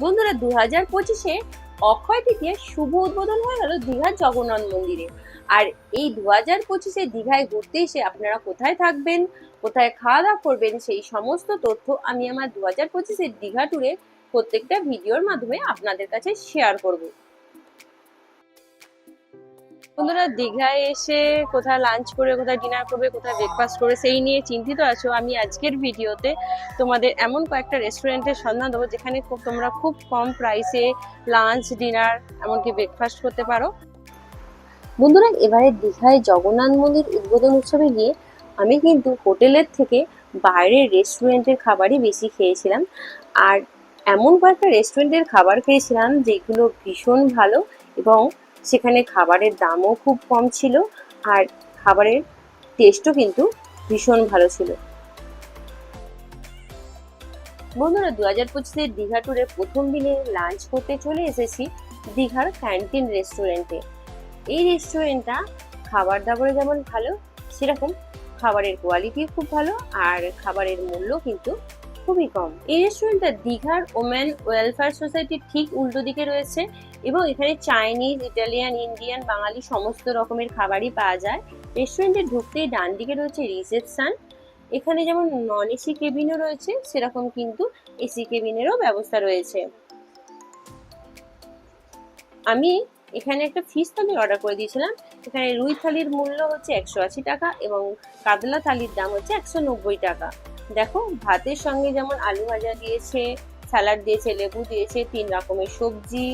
বন্ধুরা, 2025-এ অক্ষয় তৃতীয়ার শুভ উদ্বোধন হয়ে গেল দীঘার জগন্নাথ মন্দিরে। আর এই 2025-এ দীঘায় ঘুরতে এসে আপনারা কোথায় থাকবেন, কোথায় খাওয়া দাওয়া করবেন, সেই সমস্ত তথ্য আমি আমার 2025-এর দীঘা ট্যুরে প্রত্যেকটা ভিডিওর মাধ্যমে আপনাদের কাছে শেয়ার করব। বন্ধুরা, দীঘায় এসে কোথায় লাঞ্চ করে, কোথায় ডিনার করবে, কোথায় ব্রেকফাস্ট করে সেই নিয়ে চিন্তিত আছো। আমি আজকের ভিডিওতে তোমাদের এমন কয়েকটা রেস্টুরেন্টের সন্ধান দেবো যেখানে তোমরা খুব কম প্রাইসে লাঞ্চ, ডিনার, এমনকি ব্রেকফাস্ট করতে পারো। বন্ধুরা, এবারে দীঘায় জগন্নাথ মন্দির উদ্বোধন উৎসবে গিয়ে আমি কিন্তু হোটেলের থেকে বাইরের রেস্টুরেন্টের খাবারই বেশি খেয়েছিলাম। আর এমন কয়েকটা রেস্টুরেন্টের খাবার খেয়েছিলাম যেগুলো ভীষণ ভালো, এবং সেখানে খাবারের দামও খুব কম ছিল, আর খাবারের টেস্টও কিন্তু ভীষণ ভালো ছিল। বন্ধুরা, 2025-এর দীঘা ট্যুরে প্রথম দিনে লাঞ্চ করতে চলে এসেছি দীঘার ক্যান্টিন রেস্টুরেন্টে। এই রেস্টুরেন্টটা খাবার দাবারে যেমন ভালো, সেরকম খাবারের কোয়ালিটি খুব ভালো, আর খাবারের মূল্য কিন্তু খুবই কম। এই রেস্টুরেন্টটা দীঘার ওমেন ওয়েলফেয়ার সোসাইটির ঠিক উল্টো দিকে রয়েছে, এবং এখানে চাইনিজ, ইটালিয়ান, ইন্ডিয়ান, বাঙালি সমস্ত রকমের খাবারই পাওয়া যায়। রেস্টুরেন্টে ঢুকতেই ডান দিকে রয়েছে রিসেপশন। এখানে যেমন নন এসি কেবিনও রয়েছে, সেরকম কিন্তু এসি কেবিনেরও ব্যবস্থা রয়েছে। আমি এখানে একটা ফিশ থালি অর্ডার করে দিয়েছিলাম। এখানে রুই থালির মূল্য হচ্ছে 180 টাকা, এবং কাতলা থালির দাম হচ্ছে 190 টাকা। দেখো, ভাতের সঙ্গে যেমন আলু ভাজা দিয়েছে, স্যালাড দিয়েছে, লেবু দিয়েছে, 3 রকমের সবজি,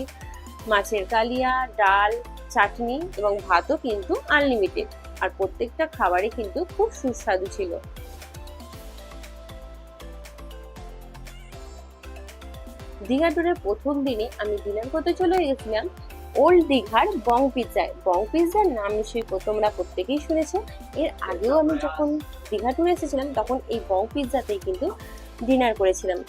মাছের কালিয়া, ডাল, চাটনি, এবং ভাতও কিন্তু আনলিমিটেড। আর প্রত্যেকটা খাবারই কিন্তু খুব সুস্বাদু ছিল। দীঘা ট্যুরের প্রথম দিনে আমি ডিনার করতে চলে গেছিলাম ওল্ড দীঘার বং পিৎজায়। বং পিৎজার নাম নিশ্চয়ই তোমরা প্রত্যেকেই শুনেছো। এর আগেও আমি যখন দীঘা ট্যুরে এসেছিলাম তখন এই বং পিৎজাতেই কিন্তু ডিনার করেছিলাম।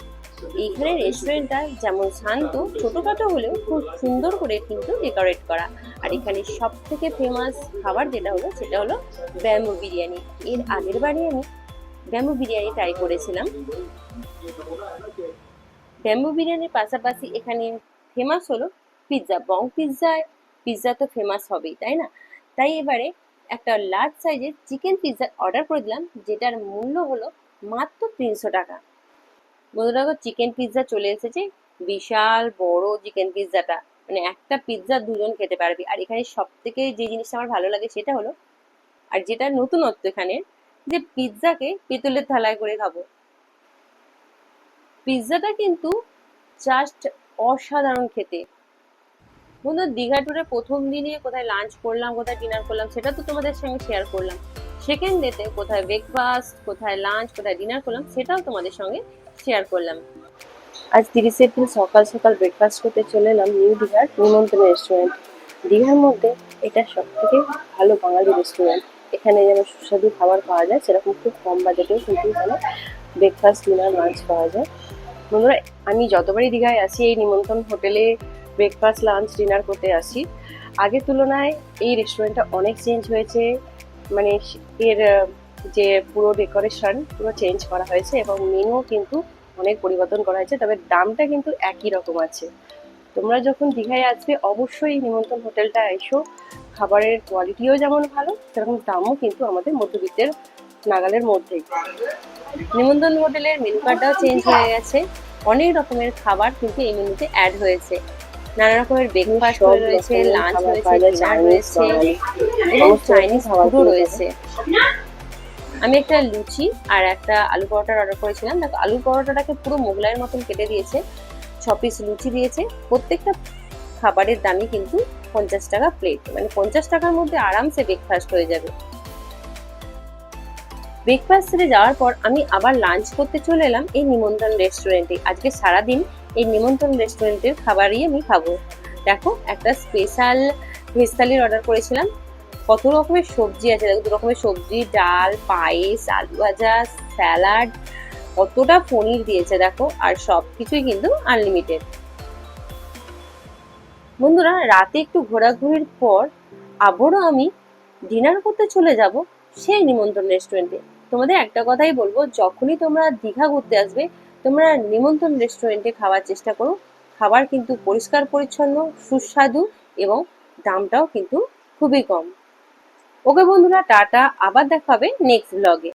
এইখানে রেস্টুরেন্টটা যেমন শান্ত, ছোটখাটো হলেও খুব সুন্দর করে কিন্তু ডেকোরেট করা। আর এখানে সব থেকে ফেমাস খাবার যেটা হলো সেটা হলো ব্যাম্বু বিরিয়ানি। এর আগের বারে আমি ব্যাম্বু বিরিয়ানি ট্রাই করেছিলাম। ব্যাম্বু বিরিয়ানির পাশাপাশি এখানে ফেমাস হলো পিৎজা। বং পিৎজায় পিৎজা তো ফেমাস হবেই, তাই না? তাই এবারে একটা লার্জ সাইজের চিকেন পিৎজা অর্ডার করে দিলাম, যেটার মূল্য হলো মাত্র 300 টাকা। বন্ধুরা, চিকেন পিৎজা চলে এসেছে। বিশাল বড় চিকেন পিৎজাটা, মানে একটা পিৎজা দুজন খেতে পারবে। আর এখানে সব থেকে যে জিনিসটা আমার ভালো লাগে সেটা হলো, আর যেটা নতুনত্ব এখানে, যে পিৎজাকে পেতলের থালায় করে খাবো। পিৎজাটা কিন্তু জাস্ট অসাধারণ খেতে। বন্ধু, দীঘা ট্যুরে প্রথম দিনে কোথায় লাঞ্চ করলাম, কোথায় ডিনার করলাম সেটা তো তোমাদের সঙ্গে শেয়ার করলাম। সেকেন্ড ডেতে কোথায় ব্রেকফাস্ট, কোথায় লাঞ্চ, কোথায় ডিনার করলাম সেটাও তোমাদের সঙ্গে শেয়ার করলাম। আজ 30-এর দিন সকাল সকাল ব্রেকফাস্ট করতে চলে এলাম নিউ দীঘার নিমন্ত্রণ রেস্টুরেন্ট। দীঘার মধ্যে এটা সব থেকে ভালো বাঙালি রেস্টুরেন্ট। এখানে যেমন সুস্বাদু খাবার পাওয়া যায়, সেরকম খুব কম বাজেটেও কিন্তু এখানে ব্রেকফাস্ট, ডিনার, লাঞ্চ পাওয়া যায়। বন্ধুরা, আমি যতবারই দীঘায় আসি এই নিমন্ত্রণ হোটেলে ব্রেকফাস্ট, লাঞ্চ, ডিনার করতে আসি। আগের তুলনায় এই রেস্টুরেন্টটা অনেক চেঞ্জ হয়েছে। মানে এর যে পুরো ডেকোরেশন পুরো চেঞ্জ করা হয়েছে, এবং মেনুও কিন্তু অনেক পরিবর্তন করা হয়েছে, তবে দামটা কিন্তু একই রকম আছে। তোমরা যখন দীঘায় আসবে অবশ্যই নিমন্ত্রণ হোটেলটা এসো। খাবারের কোয়ালিটিও যেমন ভালো, সেরকম দামও কিন্তু আমাদের মধ্যবিত্তের নাগালের মধ্যেই। নিমন্ত্রণ হোটেলের মেনু কার্ডটাও চেঞ্জ হয়ে গেছে। অনেক রকমের খাবার কিন্তু এই মেনুতে অ্যাড হয়েছে। নানা রকমের ব্রেকফাস্ট রয়েছে, লাঞ্চ রয়েছে, ডিনার রয়েছে, এবং চাইনিজ ফুডও রয়েছে। আমি একটা লুচি আর একটা আলু পরোটার অর্ডার করেছিলাম। দেখো, আলু পরোটাটাকে পুরো মোগলাইয়ের মতন কেটে দিয়েছে, 6 পিস লুচি দিয়েছে। প্রত্যেকটা খাবারের দামই কিন্তু 50 টাকা প্লেট, মানে 50 টাকার মধ্যে আরামসে ব্রেকফাস্ট হয়ে যাবে। ব্রেকফাস্ট সেরে যাওয়ার পর আমি আবার লাঞ্চ করতে চলে এলাম এই নিমন্ত্রণ রেস্টুরেন্টে। আজকে সারাদিন এই নিমন্ত্রণ রেস্টুরেন্টের খাবারই আমি খাবো। দেখো, একটা স্পেশাল ভেজ থালির অর্ডার করেছিলাম। কত রকমের সবজি আছে দেখো, 2 রকমের সবজি, ডাল, পায়েস, আলু ভাজা, স্যালাড, কতটা পনির দিয়েছে দেখো, আর সব কিছুই কিন্তু আনলিমিটেড। বন্ধুরা, রাতে একটু ঘোরাঘুরির পর আবারও আমি ডিনার করতে চলে যাব সেই নিমন্ত্রণ রেস্টুরেন্টে। তোমাদের একটা কথাই বলবো, যখনই তোমরা দীঘা ঘুরতে আসবে তোমরা নিমন্ত্রণ রেস্টুরেন্টে খাওয়ার চেষ্টা করো। খাবার কিন্তু পরিষ্কার পরিচ্ছন্ন, সুস্বাদু এবং দামটাও কিন্তু খুবই কম। ওকে বন্ধুরা, টাটা, আবার দেখা হবে নেক্সট ব্লগে।